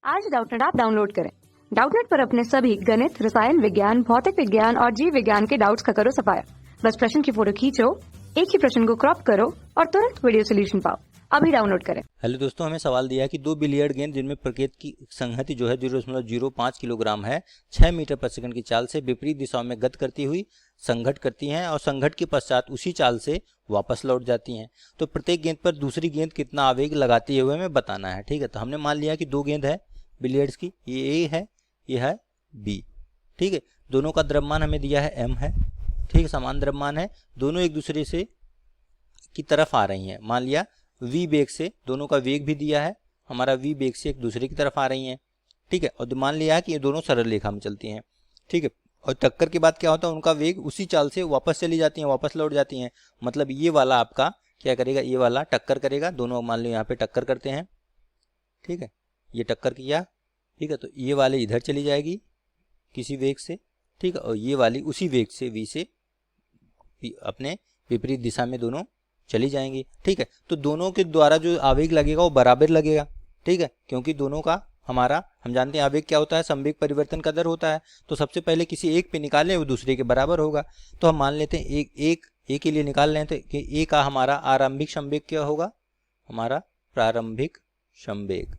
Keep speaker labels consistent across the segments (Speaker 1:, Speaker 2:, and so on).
Speaker 1: आज Doubtnut app download करें। Doubtnut पर अपने सभी गणित, रसायन विज्ञान, भौतिक विज्ञान और जीव विज्ञान के डाउट्स का करो सफाया। बस प्रश्न की फोटो खींचो, एक ही प्रश्न को क्रॉप करो और तुरंत वीडियो सोल्यूशन पाओ। अभी डाउनलोड करें।
Speaker 2: हेलो दोस्तों, हमें सवाल दिया है कि दो बिलियर्ड गेंद जिनमें प्रकृति की संहति जो है 0.05 किलोग्राम है 6 मीटर प्रति सेकंड की चाल से विपरीत दिशाओं में गति करती हुई संघट करती हैं और संघट के पश्चात उसी चाल से वापस लौट जाती हैं। तो प्रत्येक गेंद पर दूसरी गेंद कितना आवेग लगाती हुए हमें बताना है। ठीक है, तो हमने मान लिया कि दो गेंद है बिलियर्ड्स की, ये ए है, ये है बी। ठीक है, दोनों का द्रव्यमान हमें दिया है m है। ठीक है, समान द्रव्यमान है, दोनों एक दूसरे से की तरफ आ रही हैं। मान लिया v वेग से, दोनों का वेग भी दिया है, हमारा v वेग से एक दूसरे की तरफ आ रही हैं। ठीक है, और मान लिया है कि ये दोनों सरल रेखा में चलती हैं। ठीक है, और टक्कर के बाद क्या होता है, उनका वेग उसी चाल से वापस चली जाती हैं, वापस लौट जाती हैं। मतलब ये वाला आपका क्या करेगा, ये वाला टक्कर करेगा, दोनों मान लो यहाँ पे टक्कर करते हैं। ठीक है, ये टक्कर किया। ठीक है, तो ये वाले इधर चली जाएगी किसी वेग से। ठीक है, और ये वाली उसी वेग से v से अपने विपरीत दिशा में दोनों चली जाएंगी। ठीक है, तो दोनों के द्वारा जो आवेग लगेगा वो बराबर लगेगा। ठीक है, क्योंकि दोनों का हमारा हम जानते हैं आवेग क्या होता है, संवेग परिवर्तन का दर होता है। तो सबसे पहले किसी एक पे निकालें, वो दूसरे के बराबर होगा। तो हम मान लेते हैं एक के लिए निकाल लें तो ए का हमारा आरंभिक संवेग क्या होगा, हमारा प्रारंभिक संवेग।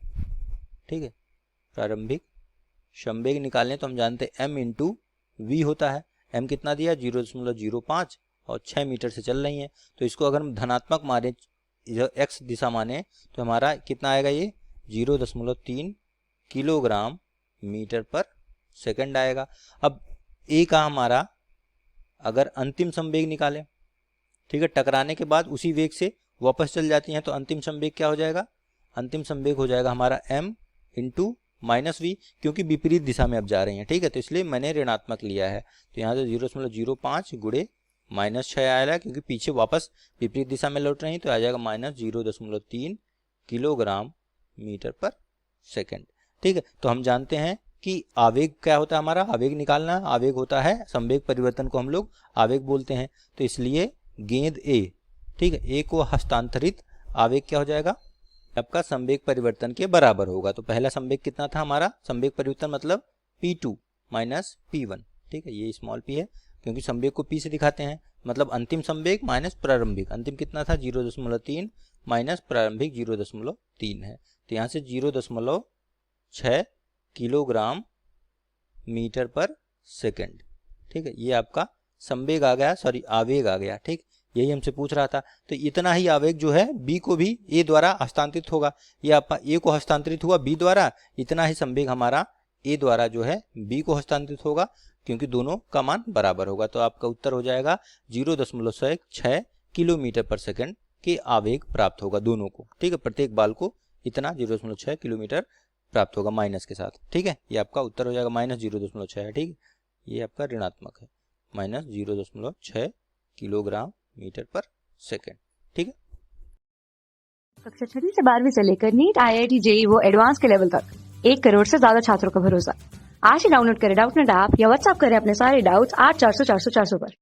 Speaker 2: ठीक है, प्रारंभिक संवेग निकालने तो हम जानते हैं m इंटू वी होता है। m कितना दिया, 0.05 और 6 मीटर से चल रही हैं। तो इसको अगर हम धनात्मक माने, x दिशा माने, तो हमारा कितना आएगा, ये 0.3 किलोग्राम मीटर पर सेकंड आएगा। अब a का हमारा अगर अंतिम संवेग निकालें, ठीक है, टकराने के बाद उसी वेग से वापस चल जाती हैं, तो अंतिम संवेग क्या हो जाएगा, अंतिम संवेग हो जाएगा हमारा m इंटू माइनस वी, क्योंकि विपरीत दिशा में अब जा रही हैं। ठीक है, तो इसलिए मैंने ऋणात्मक लिया है। तो यहाँ से 0.05 गुणे -6 आएगा, क्योंकि पीछे वापस विपरीत दिशा में लौट रही हैं, तो आ जाएगा -0.3 किलोग्राम मीटर पर सेकंड। ठीक है, तो हम जानते हैं कि आवेग क्या होता है, हमारा आवेग निकालना, आवेग होता है संवेग परिवर्तन को हम लोग आवेग बोलते हैं। तो इसलिए गेंद ए, ठीक है, ए को हस्तांतरित आवेग क्या हो जाएगा, आपका संवेग परिवर्तन के बराबर होगा। तो पहला संवेग कितना था हमारा, संवेग परिवर्तन मतलब p2 माइनस p1। ठीक है, ये स्मॉल p है क्योंकि संवेग को p से दिखाते हैं, मतलब अंतिम संवेग माइनस प्रारंभिक। अंतिम कितना था, 0.3 माइनस प्रारंभिक 0.3 है। तो यहाँ से 0.6 किलोग्राम मीटर पर सेकंड। ठीक है, ये आपका संवेग आ गया, सॉरी आवेग आ गया। ठीक, यही हमसे पूछ रहा था। तो इतना ही आवेग जो है b को भी a द्वारा हस्तांतरित होगा, ये आपका a को हस्तांतरित हुआ b द्वारा, इतना ही संवेग हमारा a द्वारा जो है b को हस्तांतरित होगा, क्योंकि दोनों का मान बराबर होगा। तो आपका उत्तर हो जाएगा 0.6 किलोमीटर पर सेकंड के आवेग प्राप्त होगा दोनों को। ठीक है, प्रत्येक बाल को इतना 0.6 किलोमीटर प्राप्त होगा माइनस के साथ। ठीक है, ये आपका उत्तर हो जाएगा -0.6 है। ठीक है, ये आपका ऋणात्मक है, -0.6 किलोग्राम मीटर पर सेकंड। ठीक है,
Speaker 1: कक्षा 6 से 12वीं से लेकर नीट, IIT, JEE वो एडवांस के लेवल तक 1 करोड़ से ज्यादा छात्रों का भरोसा। आज ही डाउनलोड करें डाउटनेट ऐप या व्हाट्सएप करें अपने सारे डाउट्स 8400 400 400 पर।